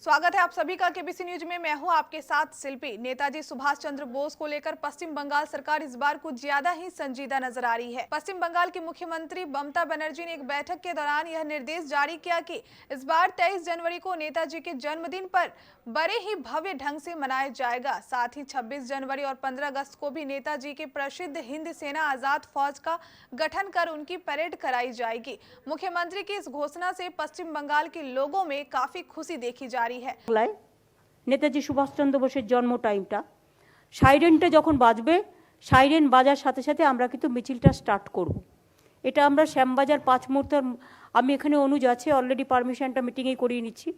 स्वागत है आप सभी का केबीसी न्यूज में। मैं हूं आपके साथ शिल्पी। नेताजी सुभाष चंद्र बोस को लेकर पश्चिम बंगाल सरकार इस बार कुछ ज्यादा ही संजीदा नजर आ रही है। पश्चिम बंगाल की मुख्यमंत्री ममता बनर्जी ने एक बैठक के दौरान यह निर्देश जारी किया कि इस बार 23 जनवरी को नेताजी के जन्मदिन पर बड़े ही भव्य ढंग से मनाया जाएगा। साथ ही 26 जनवरी और 15 अगस्त को भी नेताजी के प्रसिद्ध हिंद सेना आजाद फौज का गठन कर उनकी परेड कराई जाएगी। मुख्यमंत्री की इस घोषणा से पश्चिम बंगाल के लोगों में काफी खुशी देखी जा रही है। नेताजी सुभाष चंद्र बोसेर जन्म टाइमटा साइरेनटा যখন বাজবে সাইরেন বাজার সাথে সাথে আমরা কিন্তু মিছিলটা স্টার্ট করব। এটা আমরা শ্যামবাজার 5 মুহূর্তের আমি এখানে অনুজ আছে অলরেডি পারমিশনটা মিটিংয়ে করিয়ে নিচ্ছি।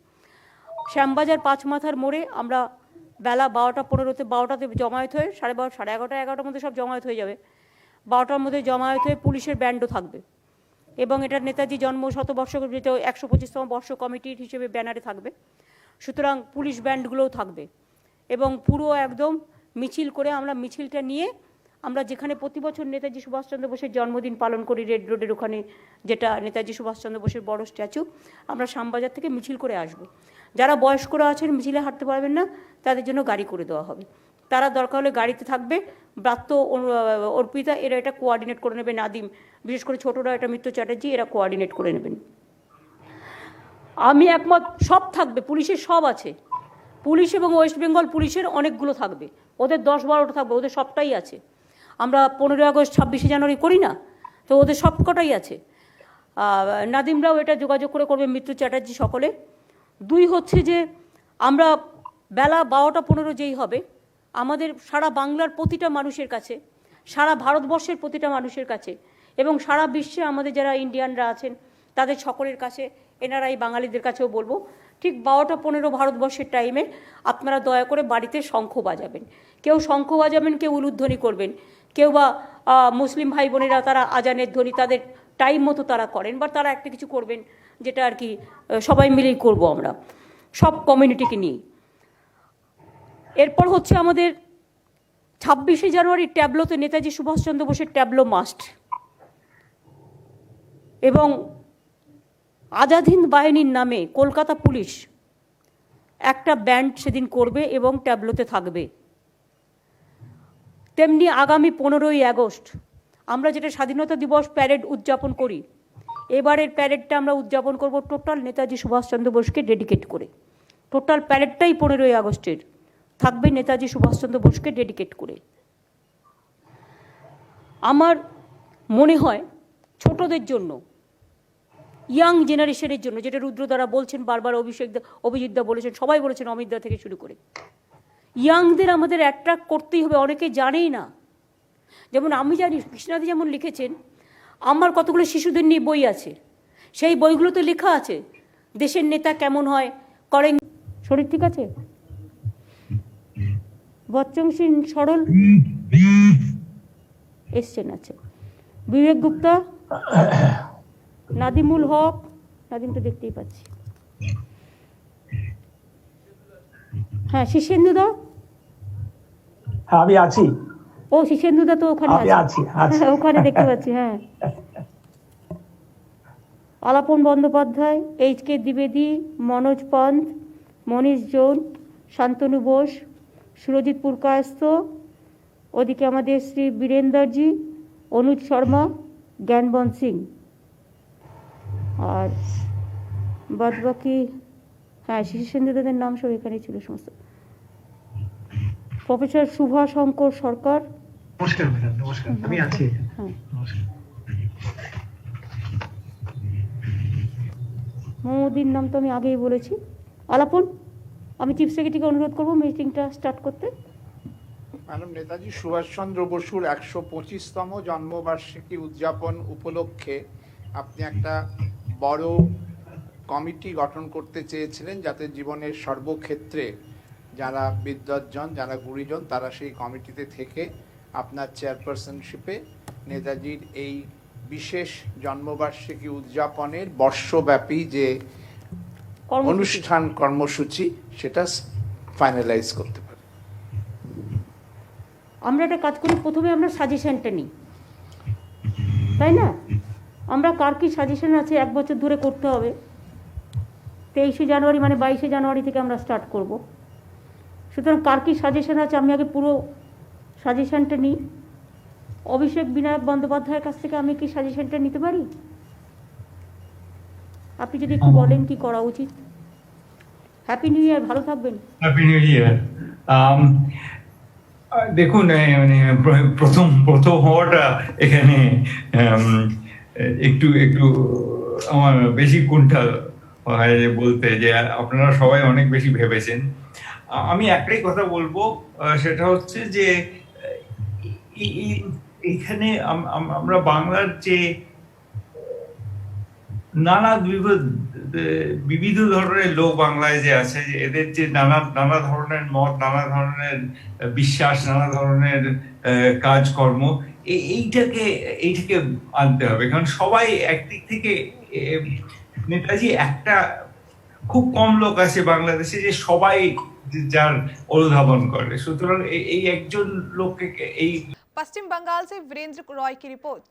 শ্যামবাজার 5 মাথার মোড়ে আমরা বেলা 12টা 15তে 12টাতে জমায়েত হয়ে 12:30 11:30 11টার মধ্যে সব জমায়েত হয়ে যাবে। 12টার মধ্যে জমায়েত হয়ে পুলিশের ব্যান্ডও থাকবে এবং এটা নেতাজি জন্ম শতবর্ষ যেটা 125তম বর্ষ কমিটির হিসেবে ব্যানারে থাকবে। সুতরাং পুলিশ ব্যান্ডগুলোও থাকবে এবং পুরো একদম মিছিল করে আমরা মিছিলটা নিয়ে আমরা যেখানে প্রতি বছর নেতাজি সুভাষচন্দ্র বোসের জন্মদিন পালন করি রেড রোডের ওখানে যেটা নেতাজি সুভাষচন্দ্র বোসের বড় স্ট্যাচু আমরা শ্যামবাজার থেকে মিছিল করে আসব। যারা বয়স্করা আছেন মিছিলে হাঁটতে পারবেন না তাদের জন্য গাড়ি করে দেওয়া হবে। তারা দরকার হলে গাড়িতে থাকবে। ব্রাত্য অর্পিতা এরা এটা কোঅর্ডিনেট করে নেবে। নাদিম বিশেষ করে ছোটরা এটা মিত্র চ্যাটার্জি এরা কোঅর্ডিনেট করে নেবেন। আমি একমত সব থাকবে পুলিশের সব আছে পুলিশ এবং ওয়েস্ট বেঙ্গল পুলিশের অনেকগুলো থাকবে ওদের 10-12টা থাকবে ওদের সবটাই আছে। আমরা 15 আগস্ট 26 জানুয়ারি করি না তো ওদের সবকটাই আছে। নাদিমরাও এটা যোগাযোগ করে করবে মিত্র চ্যাটার্জি সকলে। দুই হচ্ছে যে আমরা বেলা 12টা 15 যেই হবে আমাদের সারা বাংলার প্রতিটা মানুষের কাছে সারা ভারতবর্ষের প্রতিটা মানুষের কাছে এবং সারা বিশ্বে আমাদের যারা ইন্ডিয়ানরা আছেন তাদের সকলের কাছে এনআরআই বাঙালিদের কাছেও বলবো ঠিক 12টা 15 ভারতবর্ষের টাইমে আপনারা দয়া করে বাড়িতে শঙ্খ বাজাবেন। কেউ শঙ্খ বাজাবেন কেউ উলুধ্বনি করবেন কেউ বা মুসলিম ভাই বোনেরা তারা আজানের ধ্বনি তাদের টাইম মতো তারা করেন বা তারা একটা কিছু করবেন যেটা আর কি সবাই মিলেই করব আমরা সব কমিউনিটিকে নিয়ে। এরপর হচ্ছে আমাদের 26 জানুয়ারি ট্যাবলোতে নেতাজি সুভাষচন্দ্র বোসের ট্যাবলো মাস্ট এবং আজাদ হিন্দ বাহিনীর নামে কলকাতা পুলিশ একটা ব্যান্ড সেদিন করবে এবং ট্যাবলোতে থাকবে। তেমনি আগামী 15ই আগস্ট আমরা যেটা স্বাধীনতা দিবস প্যারেড উদযাপন করি এবারের প্যারেডটা আমরা উদযাপন করব টোটাল নেতাজি সুভাষচন্দ্র বোসকে ডেডিকেট করে। টোটাল প্যারেডটাই 15ই আগস্টের থাকবে নেতাজি সুভাষচন্দ্র বোসকে ডেডিকেট করে। আমার মনে হয় ছোটদের জন্য ইয়াং জেনারেশনের জন্য যেটা রুদ্র দ্বারা বলছেন বারবার অভিজিৎদা বলেছেন সবাই বলেছেন অমিতদা থেকে শুরু করে ইয়াংদের আমাদের অ্যাট্রাক্ট করতেই হবে। অনেকে জানেই না যেমন আমি জানি কৃষ্ণাদি যেমন লিখেছেন আমার কতগুলো শিশুদের নিয়ে বই আছে সেই বইগুলোতে লেখা আছে দেশের নেতা কেমন হয় করেন। শরীর ঠিক আছে বচ্চন সিং সরল এসছেন আছে বিবেক গুপ্তা নাদিমুল হক নাদিমটা দেখতেই পাচ্ছি হ্যাঁ শীর্ষেন্দুদা হ্যাঁ আমি আছি ও শীর্ষেন্দুদা তো ওখানে আছে ওখানে দেখতে পাচ্ছি হ্যাঁ আলাপন বন্দ্যোপাধ্যায় এইচ.কে দ্বিবেদী মনোজ পন্থ মনীষ জৈন শান্তনু বোস সুরজিৎ পুরকায়স্থ ওদিকে আমাদের শ্রী বীরেন্দ্রজি অনুজ শর্মা জ্ঞানবন্ত সিং আর বাদবাকি হ্যাঁ শীর্ষেন্দুদের নাম সব এখানেই ছিল সমস্ত। প্রফেসর শুভাশঙ্কর সরকার নমস্কার ম্যাডাম নমস্কার আমি আছি হ্যাঁ মোহাম্মদীর নাম তো আমি আগেই বলেছি। আলাপন আমি চিফ সেক্রেটারিকে অনুরোধ করবো মিটিংটা স্টার্ট করতে। ম্যাডাম নেতাজি সুভাষচন্দ্র বসুর 125তম জন্মবার্ষিকী উদযাপন উপলক্ষে আপনি একটা বড় কমিটি গঠন করতে চেয়েছিলেন যাতে জীবনের সর্বক্ষেত্রে যারা বিদ্বজ্জন যারা গুরুজন তারা সেই কমিটিতে থেকে আপনার চেয়ারপারসনশিপে নেতাজির এই বিশেষ জন্মবার্ষিকী উদযাপনের বর্ষব্যাপী যে অনুষ্ঠান কর্মসূচি সেটা ফাইনালাইজ করতে পারে। আমরা একটা কাজ করি প্রথমে আমরা সাজেশনটা নিই তাই না আমরা কার কি সাজেশন আছে 1 বছর ধরে করতে হবে 23শে জানুয়ারি মানে 22শে জানুয়ারি থেকে আমরা স্টার্ট করব। সুতরাং কার কী সাজেশন আছে আমি আগে পুরো সাজেশনটা নিই। অভিষেক বিনায়ক বন্দ্যোপাধ্যায়ের কাছ থেকে আমি কি সাজেশনটা নিতে পারি? আপনি যদি একটু বলেন কি করা উচিত। হ্যাপি নিউ ইয়ার, ভালো থাকবেন। Happy new year. দেখুন, মানে প্রথম হওয়াটা এখানে একটু আমার বেশি কুণ্ঠা হয় বলতে, যে আপনারা সবাই অনেক বেশি ভেবেছেন। আমি একটাই কথা বলবো, সেটা হচ্ছে যে এখানে আমরা বাংলার যে নানা বিবিধ ধরনের লোক বাংলায় যে আছে, এদের যে নানা ধরনের মত, নানা ধরনের বিশ্বাস, নানা ধরনের কাজকর্ম, এইটাকে আনতে হবে। কারণ সবাই একদিক থেকে, নেতাজি একটা খুব কম লোক আছে বাংলাদেশে যে সবাই যার অনুধাবন করে। সুতরাং এই একজন লোককে এই पश्चिम बंगाल से वीरेंद्र रॉय की रिपोर्ट।